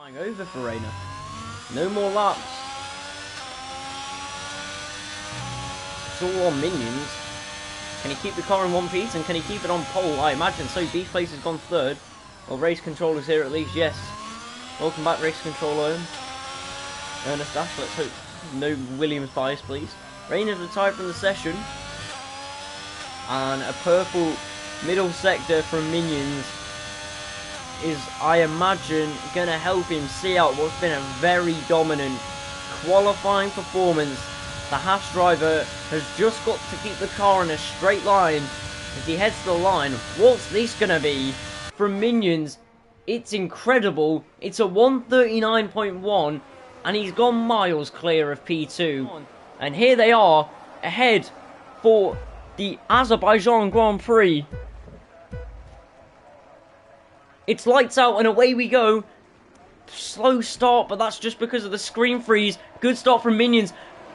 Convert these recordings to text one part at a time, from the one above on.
Flying over for Reina. No more laps. It's all on Minions. Can he keep the car in one piece and can he keep it on pole? I imagine so. Beast Place has gone third. Well, race controller's here at least, yes. Welcome back, race controller. Ernest Ash, let's hope no Williams bias, please. Reina's retired from the session. And a purple middle sector from Minions is, I imagine, going to help him see out what's been a very dominant qualifying performance. The Haas driver has just got to keep the car in a straight line as he heads to the line. What's this going to be from Minions? It's incredible. It's a 139.1 and he's gone miles clear of P2. And here they are ahead for the Azerbaijan Grand Prix. It's lights out and away we go. Slow start, but that's just because of the screen freeze. Good start from Minions.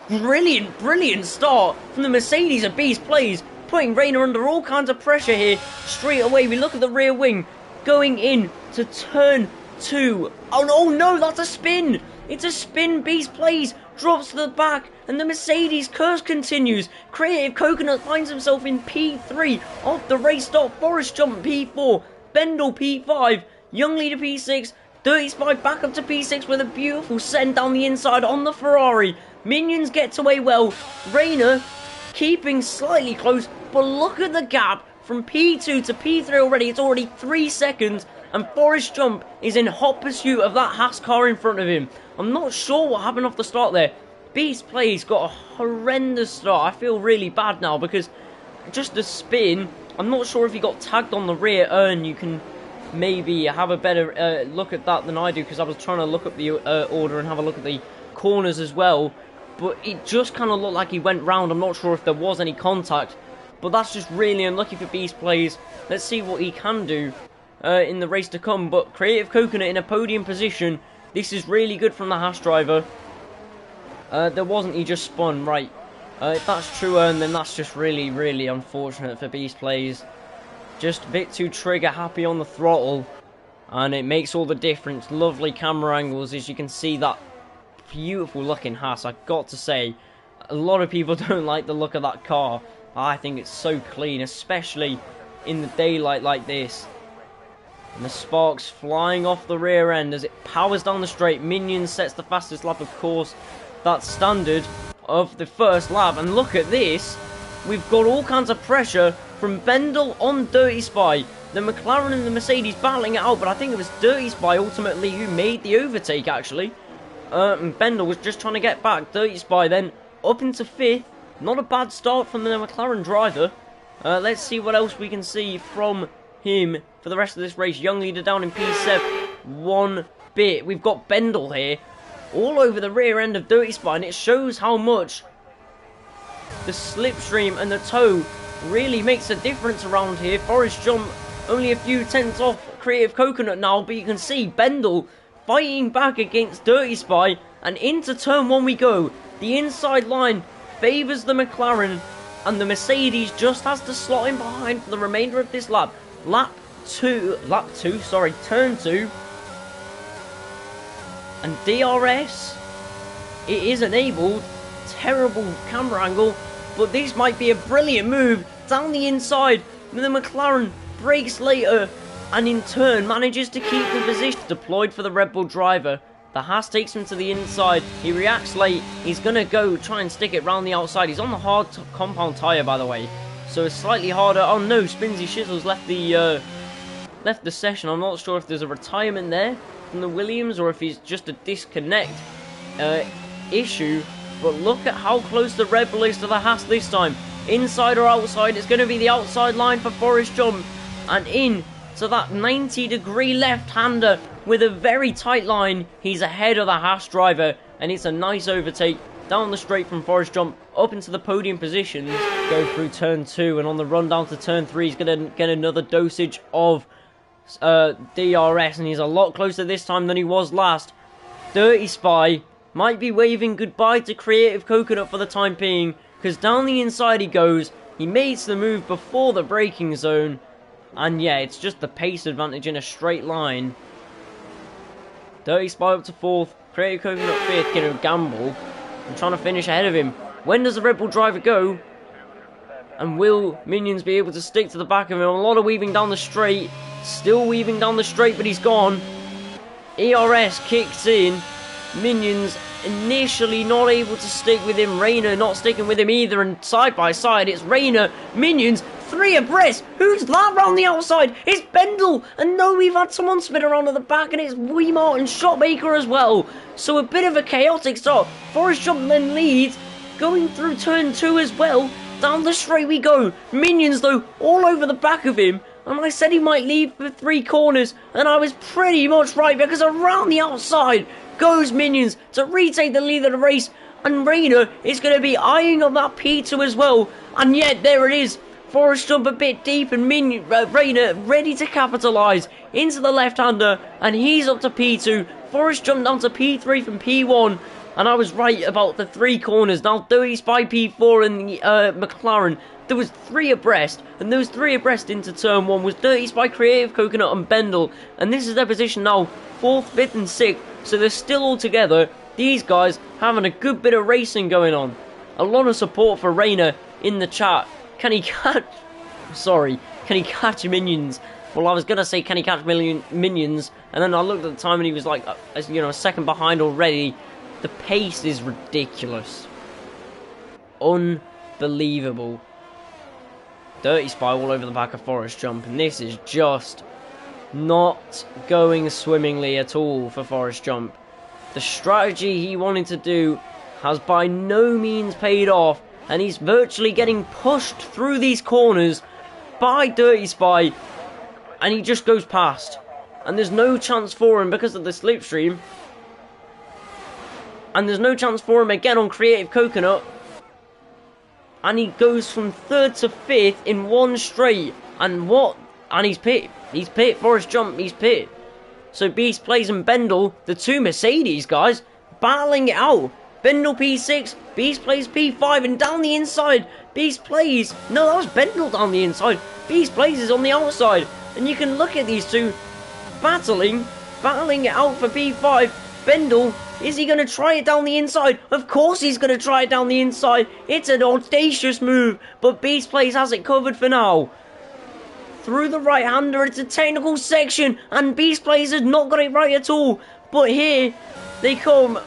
Brilliant start from the Mercedes of Beast Plays, putting Reina under all kinds of pressure here. Straight away, we look at the rear wing, going in to turn 2. Oh no, that's a spin. It's a spin. Beast Plays drops to the back, and the Mercedes curse continues. Creative Coconut finds himself in P3 off the race start. Forest Jump P4, Bendel P5, Young Leader P6, Dirty Spy back up to P6 with a beautiful send down the inside on the Ferrari. Minions gets away well. Reina keeping slightly close, but look at the gap from P2 to P3 already. It's already 3 seconds, and Forest Jump is in hot pursuit of that Haas car in front of him. I'm not sure what happened off the start there. Beast Plays got a horrendous start. I feel really bad now because just a spin. I'm not sure if he got tagged on the rear urn. You can maybe have a better look at that than I do, because I was trying to look up the order and have a look at the corners as well. But it just kind of looked like he went round. I'm not sure if there was any contact. But that's just really unlucky for Beast Plays. Let's see what he can do in the race to come. But Creative Coconut in a podium position. This is really good from the Haas driver. There wasn't, he just spun, right. If that's true, then that's just really unfortunate for Beast Plays. Just a bit too trigger happy on the throttle. And it makes all the difference. Lovely camera angles, as you can see that beautiful looking Haas. I've got to say, a lot of people don't like the look of that car. I think it's so clean, especially in the daylight like this. And the sparks flying off the rear end as it powers down the straight. Minions sets the fastest lap, of course. That's standard of the first lap. And look at this. We've got all kinds of pressure from Bendel on Dirty Spy. The McLaren and the Mercedes battling it out, but I think it was Dirty Spy ultimately who made the overtake, actually. And Bendel was just trying to get back. Dirty Spy then up into 5th. Not a bad start from the McLaren driver. Let's see what else we can see from him for the rest of this race. Young Leader down in P7. 1 bit. We've got Bendel here all over the rear end of Dirty Spy, and it shows how much the slipstream and the toe really makes a difference around here. Forest Jump only a few tenths off Creative Coconut now, but you can see Bendel fighting back against Dirty Spy, and into turn 1 we go. The inside line favours the McLaren, and the Mercedes just has to slot in behind for the remainder of this lap. Turn 2. And DRS, it is enabled. Terrible camera angle, but this might be a brilliant move down the inside. The McLaren brakes later, and in turn manages to keep the position deployed for the Red Bull driver. The Haas takes him to the inside. He reacts late. He's going to go try and stick it round the outside. He's on the hard compound tyre, by the way. So it's slightly harder. Oh no, Spinsy Shizzles left the session. I'm not sure if there's a retirement there from the Williams or if he's just a disconnect issue. But look at how close the Red Bull is to the Haas this time. Inside or outside, it's going to be the outside line for Forest Jump. And in to that 90-degree left-hander with a very tight line. He's ahead of the Haas driver, and it's a nice overtake down the straight from Forest Jump up into the podium positions. Go through turn 2, and on the run down to turn 3, he's going to get another dosage of DRS, and he's a lot closer this time than he was last. Dirty Spy might be waving goodbye to Creative Coconut for the time being, because down the inside he goes. He makes the move before the braking zone, and yeah, it's just the pace advantage in a straight line. Dirty Spy up to 4th. Creative Coconut 5th, getting a gamble. I'm trying to finish ahead of him. When does the Red Bull driver go? And will Minions be able to stick to the back of him? A lot of weaving down the straight. Still weaving down the straight, but he's gone. ERS kicks in. Minions initially not able to stick with him. Rayner not sticking with him either. And side by side, it's Rayner, Minions, 3 abreast. Who's that round the outside? It's Bendel. And no, we've had someone spin around at the back, and it's Weemart and Shotmaker as well. So a bit of a chaotic start. Forest Jump then leads, going through turn 2 as well. Down the straight we go. Minions, though, all over the back of him. And I said he might leave for 3 corners. And I was pretty much right, because around the outside goes Minions to retake the lead of the race. And Rayner is going to be eyeing on that P2 as well. And yet, there it is. Forest Jump a bit deep, and Rayner ready to capitalise into the left-hander. And he's up to P2. Forest Jump down to P3 from P1. And I was right about the 3 corners. Now, Dirty Spy P4 and the McLaren. There was 3 abreast. And those 3 abreast into turn 1 was Dirty Spy, Creative Coconut and Bendel. And this is their position now. 4th, 5th and 6th. So they're still all together. These guys having a good bit of racing going on. A lot of support for Rayner in the chat. Can he catch... Sorry. Can he catch Minions? Well, I was going to say, can he catch Minions? And then I looked at the time and he was like, you know, a second behind already. The pace is ridiculous. Unbelievable. Dirty Spy all over the back of Forest Jump. And this is just not going swimmingly at all for Forest Jump. The strategy he wanted to do has by no means paid off. And he's virtually getting pushed through these corners by Dirty Spy. And he just goes past. And there's no chance for him because of the slipstream. And there's no chance for him again on Creative Coconut. And he goes from 3rd to 5th in one straight. And what? And he's pit. He's pit. Forest Jump, he's pit. So Beast Plays and Bendel, the 2 Mercedes guys, battling it out. Bendel P6, Beast Plays P5, and down the inside, Beast Plays. No, that was Bendel down the inside. Beast Plays is on the outside. And you can look at these 2 battling it out for P5. Bendel, is he going to try it down the inside? Of course he's going to try it down the inside. It's an audacious move, but Beast Plays has it covered for now. Through the right-hander, it's a technical section, and Beast Plays has not got it right at all. But here, they come,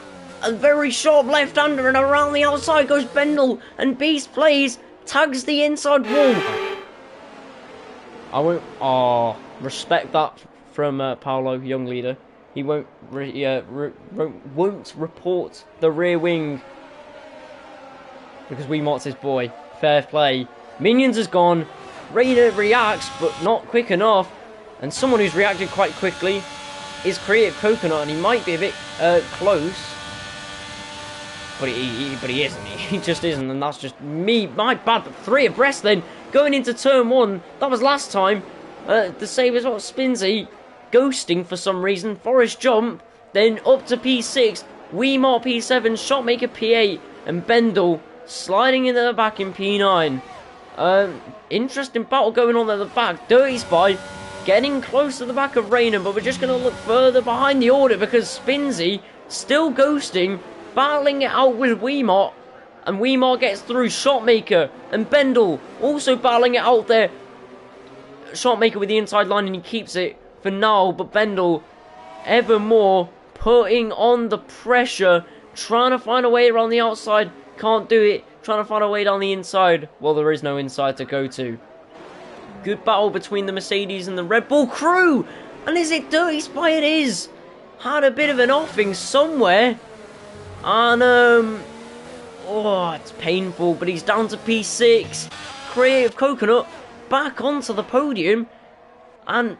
a very sharp left-hander, and around the outside goes Bendel, and Beast Plays tags the inside wall. I won't, respect that from Paolo, young leader. He won't report the rear wing because Weemart's his boy. Fair play. Minions is gone. Rayner reacts, but not quick enough. And someone who's reacted quite quickly is Creative Coconut, and he might be a bit close. But he isn't. He just isn't, and that's just me. My bad. But 3 abreast then, going into turn 1. That was last time. The same as what Spinsy. Ghosting for some reason. Forest Jump. Then up to P6. Weemart P7. Shotmaker P8. And Bendel sliding into the back in P9. Interesting battle going on at the back. Dirty Spy getting close to the back of Rayner, but we're just going to look further behind the order because Spinsy still ghosting, battling it out with Weemart, and Weemart gets through. Shotmaker and Bendel also battling it out there. Shotmaker with the inside line, and he keeps it for now, but Bendel ever more putting on the pressure, trying to find a way around the outside, can't do it. Trying to find a way down the inside. Well, there is no inside to go to. Good battle between the Mercedes and the Red Bull crew. And is it Dirty Spy? It is. Had a bit of an offing somewhere. And, oh, it's painful. But he's down to P6. Creative Coconut back onto the podium. And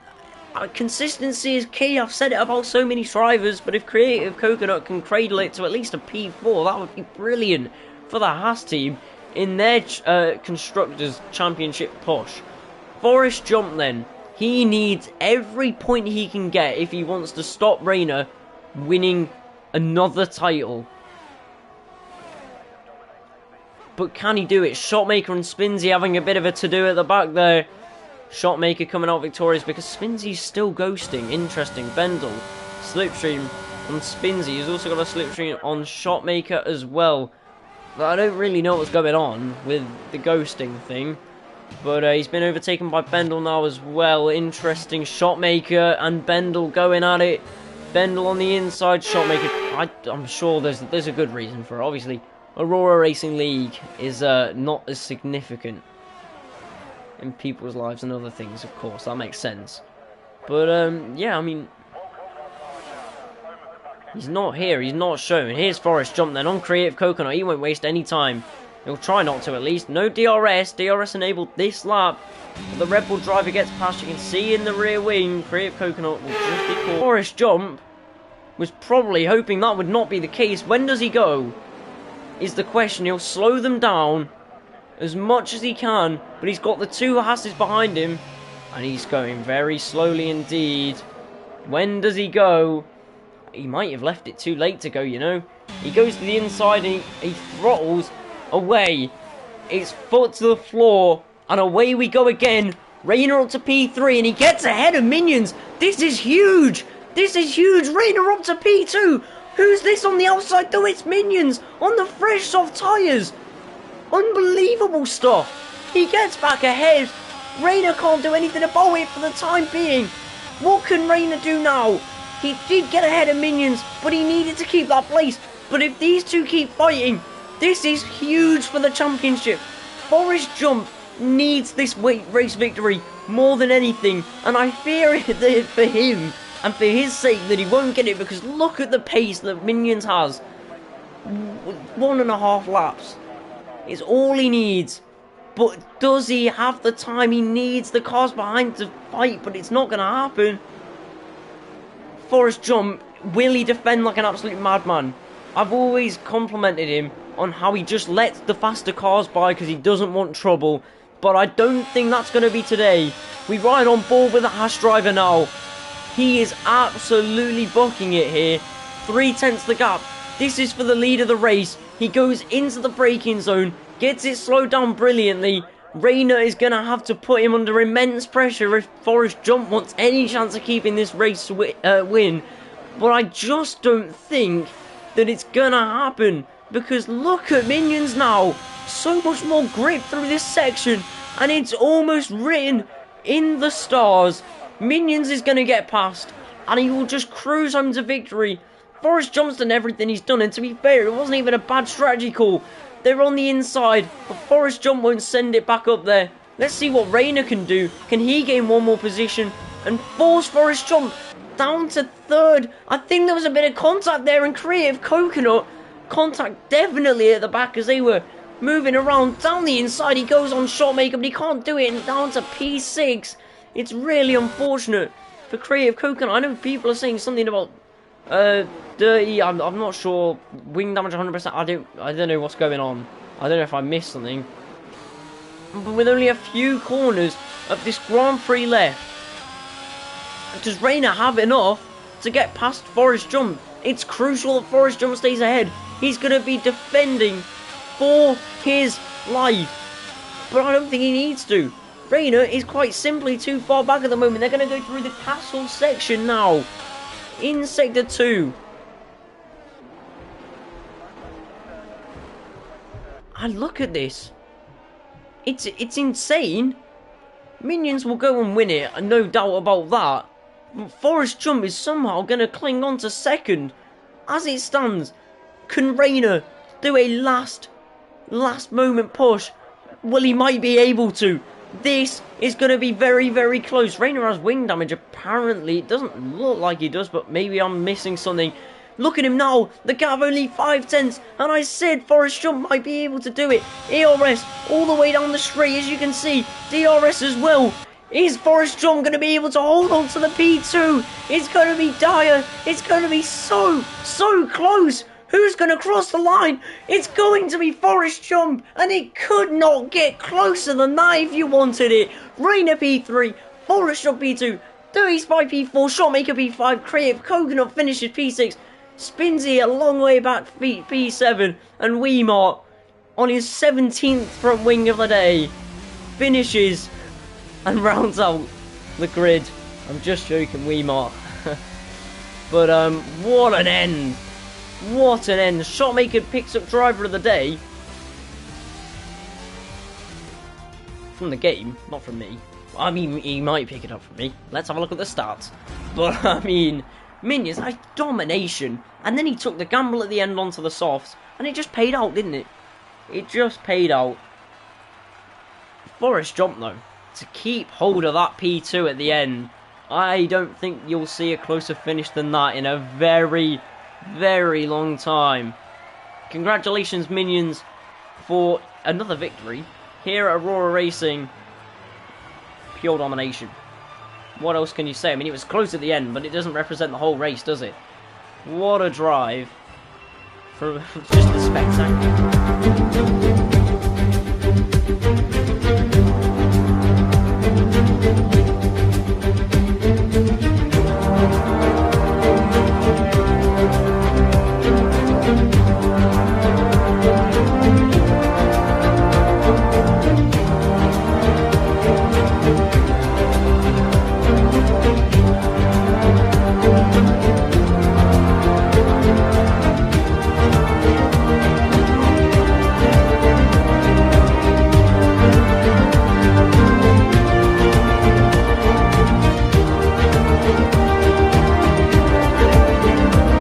consistency is key. I've said it about so many drivers. But if Creative Coconut can cradle it to at least a P4, that would be brilliant for the Haas team in their Constructors' Championship push. Forest Jump then. He needs every point he can get if he wants to stop Rayner winning another title. But can he do it? Shotmaker and Spinsy having a bit of a to-do at the back there. Shotmaker coming out victorious because Spinsy's still ghosting. Interesting. Bendel. Slipstream on Spinsy. He's also got a slipstream on Shotmaker as well. But I don't really know what's going on with the ghosting thing. But he's been overtaken by Bendel now as well. Interesting. Shotmaker and Bendel going at it. Bendel on the inside. Shotmaker. I'm sure there's a good reason for it. Obviously, Aurora Racing League is not as significant in people's lives and other things, of course. That makes sense. But, yeah, I mean, he's not here. He's not shown. Here's Forrest Jump then on Creative Coconut. He won't waste any time. He'll try not to, at least. No DRS. DRS enabled this lap. The Red Bull driver gets past. You can see in the rear wing, Creative Coconut will just be caught. Forrest Jump was probably hoping that would not be the case. When does he go? Is the question. He'll slow them down as much as he can, but he's got the two Hasses behind him, and he's going very slowly indeed. When does he go? He might have left it too late to go, you know. He goes to the inside and he throttles away. It's foot to the floor, and away we go again. Rainer up to P3, and he gets ahead of Minions. This is huge. This is huge. Rainer up to P2. Who's this on the outside though? It's Minions on the fresh soft tyres. Unbelievable stuff. He gets back ahead. Rainer can't do anything about it for the time being. What can Rainer do now? He did get ahead of Minions, but he needed to keep that place. But if these two keep fighting, this is huge for the championship. Forrest Jump needs this race victory more than anything, and I fear it for him and for his sake that he won't get it, because look at the pace that Minions has. 1.5 laps is all he needs. But does he have the time? He needs the cars behind to fight, but it's not going to happen. Forrest Jump, will he defend like an absolute madman? I've always complimented him on how he just lets the faster cars by because he doesn't want trouble. But I don't think that's going to be today. We ride on board with a Haas driver now. He is absolutely bucking it here. 3/10 the gap. This is for the lead of the race. He goes into the braking zone, gets it slowed down brilliantly. Rainer is going to have to put him under immense pressure if Forrest Jump wants any chance of keeping this race win. But I just don't think that it's going to happen, because look at Minions now. So much more grip through this section, and it's almost written in the stars. Minions is going to get past, and he will just cruise home to victory. Forrest Jump's done everything he's done, and to be fair, it wasn't even a bad strategy call. They're on the inside, but Forrest Jump won't send it back up there. Let's see what Rainer can do. Can he gain one more position and force Forrest Jump down to third? I think there was a bit of contact there, and Creative Coconut contact definitely at the back as they were moving around. Down the inside he goes on Shotmaker, but he can't do it, and down to P6. It's really unfortunate for Creative Coconut. I know people are saying something about dirty. I'm not sure. Wing damage 100%. I don't know what's going on. I don't know if I missed something. But with only a few corners of this Grand Prix left, does Rainer have enough to get past Forrest Jump? It's crucial that Forrest Jump stays ahead. He's going to be defending for his life, but I don't think he needs to. Rainer is quite simply too far back at the moment. They're going to go through the castle section now in Sector 2. And look at this. It's insane. Minions will go and win it, no doubt about that. But Forrest Jump is somehow going to cling on to second. As it stands, can Rainer do a last moment push? Well, he might be able to. This is going to be very, very close. Rainer has wing damage, apparently. It doesn't look like he does, but maybe I'm missing something. Look at him now. The gap only 5/10. And I said Forrest Jump might be able to do it. ERS all the way down the straight, as you can see. DRS as well. Is Forrest Jump going to be able to hold on to the P2? It's going to be dire. It's going to be so close. Who's going to cross the line? It's going to be Forrest Jump, and it could not get closer than that if you wanted it. Rainer P3, Forrest Jump P2, Dirty Spy P4, Shotmaker P5, Creative Coconut finishes P6, Spinsy a long way back P7, and Weemart on his 17th front wing of the day finishes and rounds out the grid. I'm just joking, Weemart. But what an end! What an end! Shotmaker picks up driver of the day from the game, not from me. I mean, he might pick it up from me. Let's have a look at the stats. But I mean, Minions, domination, and then he took the gamble at the end onto the softs, and it just paid out, didn't it? It just paid out. Forest jump though, to keep hold of that P2 at the end. I don't think you'll see a closer finish than that in a very, very long time. Congratulations, Minions, for another victory here at Aurora Racing. Pure domination. What else can you say? I mean, it was close at the end, but it doesn't represent the whole race, does it? What a drive. For just a spectacle.